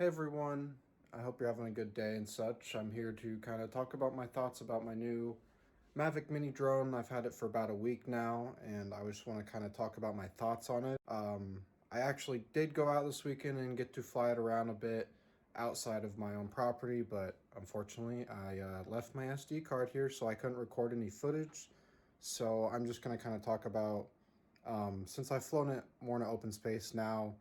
Hey everyone, I hope you're having a good day and such. I'm here to kind of talk about my thoughts about my new Mavic Mini drone. I've had it for about a week now, and I just want to kind of talk about my thoughts on it. I actually did go out this weekend and get to fly it around a bit outside of my own property, but unfortunately, I left my SD card here, so I couldn't record any footage. So I'm just going to kind of talk about since I've flown it more in an open space now,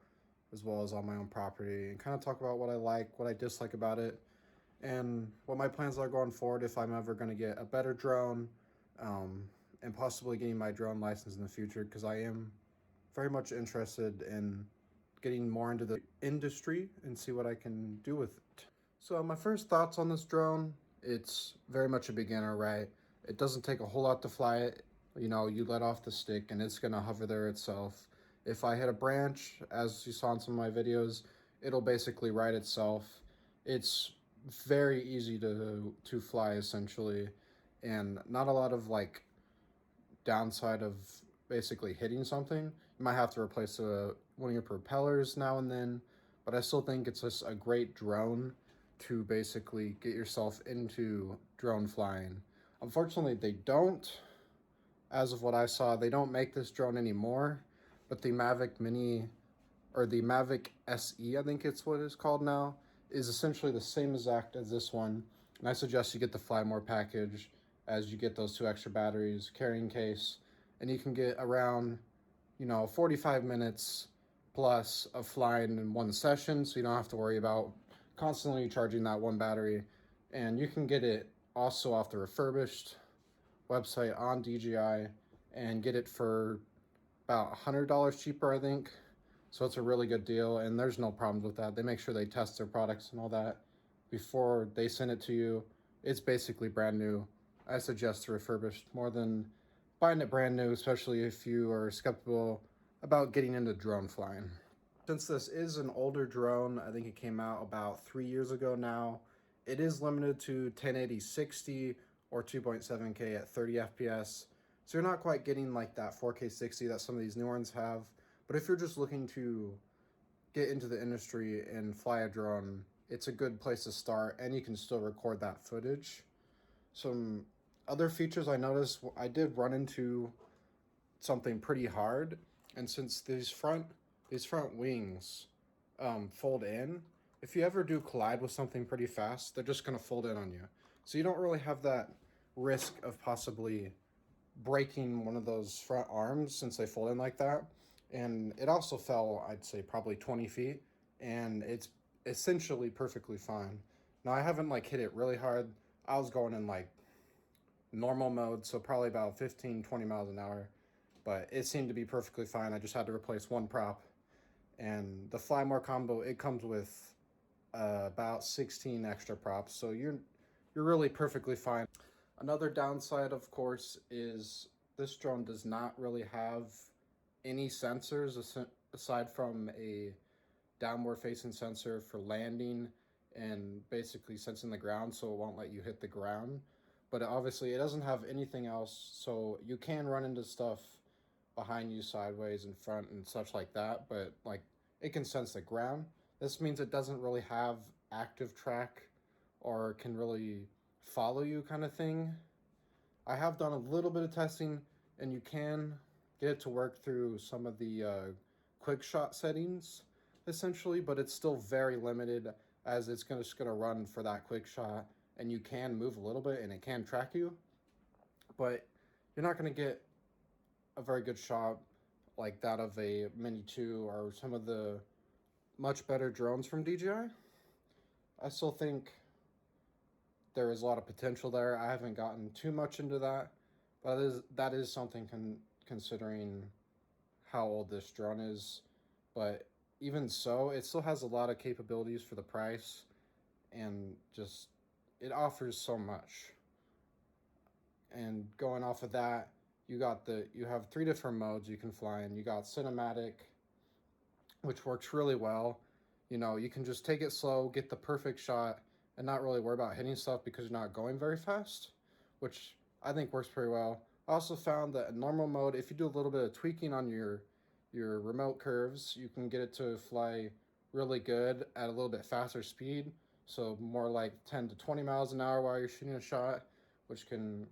as well as on my own property, and kind of talk about what I like, what I dislike about it, and what my plans are going forward if I'm ever going to get a better drone, and possibly getting my drone license in the future, because I am very much interested in getting more into the industry and see what I can do with it. So my first thoughts on this drone, it's very much a beginner, right? It doesn't take a whole lot to fly it. You know, you let off the stick and it's gonna hover there itself. If I hit a branch, as you saw in some of my videos, it'll basically ride itself. It's very easy to fly essentially, and not a lot of like downside of basically hitting something. You might have to replace one of your propellers now and then, but I still think it's just a great drone to basically get yourself into drone flying. Unfortunately, they don't. As of what I saw, they don't make this drone anymore, but the Mavic Mini, or the Mavic SE, I think it's what it's called now, is essentially the same exact as this one. And I suggest you get the Fly More package, as you get those two extra batteries, carrying case, and you can get around, 45 minutes plus of flying in one session, so you don't have to worry about constantly charging that one battery. And you can get it also off the refurbished website on DJI and get it for about $100 cheaper, I think. So it's a really good deal, and there's no problems with that. They make sure they test their products and all that before they send it to you. It's basically brand new. I suggest refurbished more than buying it brand new, especially if you are skeptical about getting into drone flying. Since this is an older drone, I think it came out about 3 years ago now, it is limited to 1080 60 or 2.7K at 30 FPS. So you're not quite getting like that 4K 60 that some of these new ones have. But if you're just looking to get into the industry and fly a drone, it's a good place to start, and you can still record that footage. Some other features I noticed, I did run into something pretty hard, and since these front wings fold in, if you ever do collide with something pretty fast, they're just gonna fold in on you. So you don't really have that risk of possibly breaking one of those front arms since they fold in like that. And it also fell, I'd say, probably 20 feet, and it's essentially perfectly fine. Now, I haven't like hit it really hard. I was going in like normal mode, so probably about 15, 20 miles an hour, but it seemed to be perfectly fine. I just had to replace one prop. And the Fly More combo, it comes with about 16 extra props, so you're really perfectly fine. Another downside, of course, is this drone does not really have any sensors aside from a downward facing sensor for landing and basically sensing the ground, so it won't let you hit the ground. But obviously, it doesn't have anything else, so you can run into stuff behind you, sideways, in front, and such like that. But like, it can sense the ground. This means it doesn't really have active track or can really follow you, kind of thing. I have done a little bit of testing, and you can get it to work through some of the quick shot settings, essentially, but it's still very limited, as it's just gonna run for that quick shot, and you can move a little bit and it can track you, but you're not gonna get a very good shot like that of a Mini 2 or some of the much better drones from DJI. I still think there is a lot of potential there. I haven't gotten too much into that, but that is something considering how old this drone is. But even so, it still has a lot of capabilities for the price, and just it offers so much. And going off of that, you have three different modes you can fly in. You got cinematic, which works really well. You know, you can just take it slow, get the perfect shot, and not really worry about hitting stuff because you're not going very fast, which I think works pretty well. I also found that in normal mode, if you do a little bit of tweaking on your remote curves, you can get it to fly really good at a little bit faster speed. So more like 10 to 20 miles an hour while you're shooting a shot, which can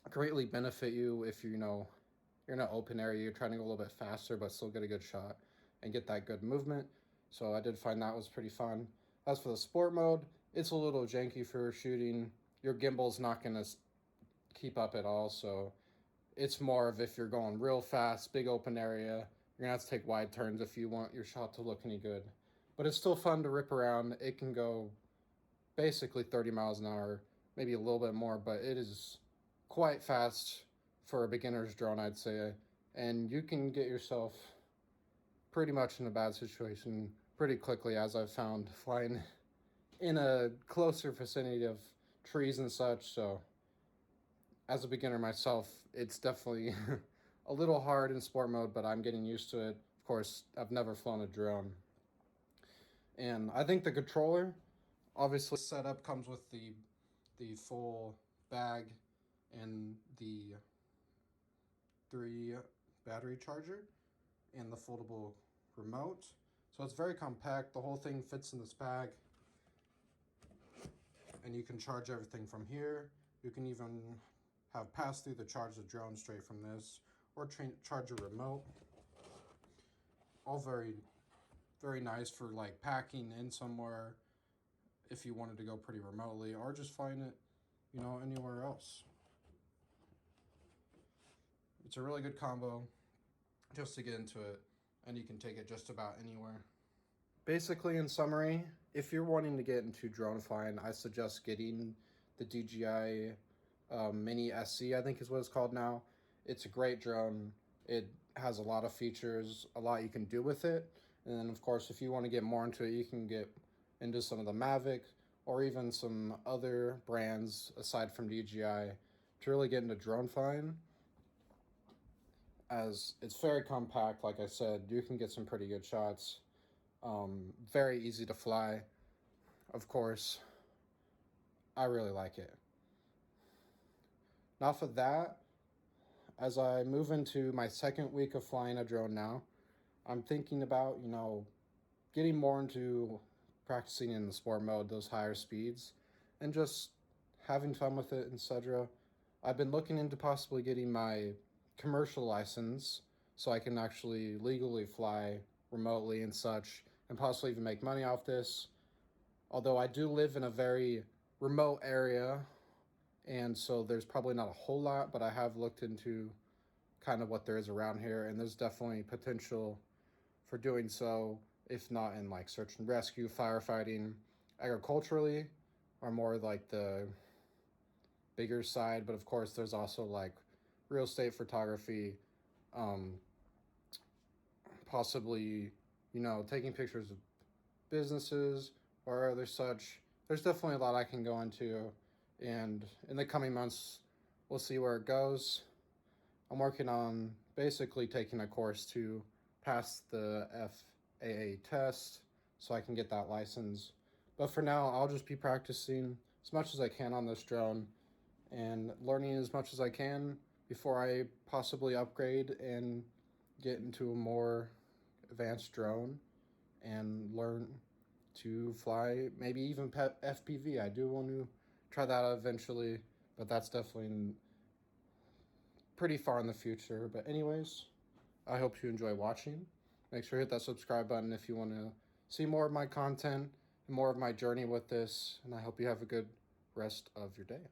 greatly benefit you if you're in an open area, you're trying to go a little bit faster but still get a good shot and get that good movement. So I did find that was pretty fun. As for the sport mode, it's a little janky for shooting. Your gimbal's not going to keep up at all, so it's more of if you're going real fast, big open area, you're gonna have to take wide turns if you want your shot to look any good. But it's still fun to rip around. It can go basically 30 miles an hour, maybe a little bit more, but it is quite fast for a beginner's drone, I'd say. And you can get yourself pretty much in a bad situation pretty quickly, as I've found flying in a closer vicinity of trees and such. So as a beginner myself, it's definitely a little hard in sport mode, but I'm getting used to it. Of course, I've never flown a drone. And I think the controller, obviously, setup comes with the full bag and the 3 battery charger and the foldable remote. So it's very compact. The whole thing fits in this bag. And you can charge everything from here. You can even have pass through the charge the drone straight from this, or charge your remote. All very, very nice for like packing in somewhere if you wanted to go pretty remotely, or just flying it, anywhere else. It's a really good combo just to get into it, and you can take it just about anywhere. Basically, in summary, if you're wanting to get into drone flying, I suggest getting the DJI Mini SC, I think is what it's called now. It's a great drone. It has a lot of features, a lot you can do with it. And then, of course, if you want to get more into it, you can get into some of the Mavic or even some other brands aside from DJI to really get into drone flying. As it's very compact, like I said, you can get some pretty good shots. Very easy to fly. Of course, I really like it. Enough of that. As I move into my second week of flying a drone now, I'm thinking about, getting more into practicing in the sport mode, those higher speeds, and just having fun with it, etc. I've been looking into possibly getting my commercial license so I can actually legally fly remotely and such, and possibly even make money off this. Although I do live in a very remote area, and so there's probably not a whole lot, but I have looked into kind of what there is around here, and there's definitely potential for doing so, if not in like search and rescue, firefighting, agriculturally, or more like the bigger side. But of course, there's also like real estate photography, possibly, taking pictures of businesses or other such. There's definitely a lot I can go into, and in the coming months, we'll see where it goes. I'm working on basically taking a course to pass the FAA test so I can get that license. But for now, I'll just be practicing as much as I can on this drone and learning as much as I can before I possibly upgrade and get into a more advanced drone and learn to fly maybe even FPV. I do want to try that out eventually, but that's definitely pretty far in the future. But anyways, I hope you enjoy watching. Make sure to hit that subscribe button if you want to see more of my content and more of my journey with this, and I hope you have a good rest of your day.